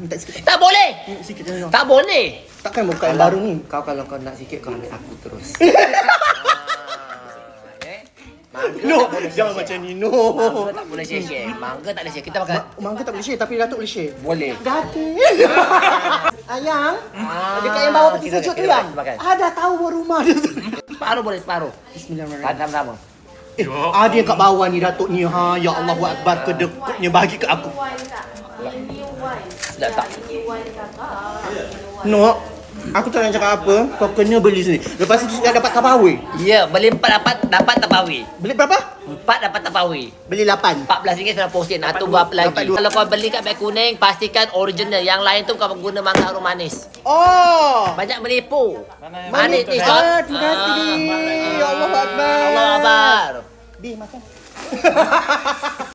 Minta sikit. Tak boleh. Sikit je. Tak boleh. Takkan buka yang baru ni. Kau kalau kau nak sikit kau ambil aku terus. No, jangan macam ni. No. Mangga tak boleh share. Mangga tak boleh share. Kita makan. Mangga tak boleh share tapi Datuk boleh share. Boleh. Datuk. Ayang, dekat yang bawah peti sejuk tu yang. Ada tahu buat rumah dia tu. Separuh boleh, separuh. Bismillahirrahmanirrahim. Sama-sama. Ada yang kat bawah ni Datuk ni. Ha, ya Allah Akbar kedekutnya bagi ke aku. Sedap tak? No. Aku tak nak cakap apa. Kau kena beli sini. Lepas tu dah dapat tapawi. Ya, beli 4 dapat tapawi. Beli berapa? 4 dapat tapawi. Beli 8. RM14.90. Nak tunggu apa lagi? Dapat dua. Kalau kau beli kat beg kuning, pastikan original. Yang lain tu kau guna mangga harum manis. Oh. Banyak menipu. Manis ni, tu. Zat. Terima kasih. Ya Allah Akbar. Allah Akbar. Di makan.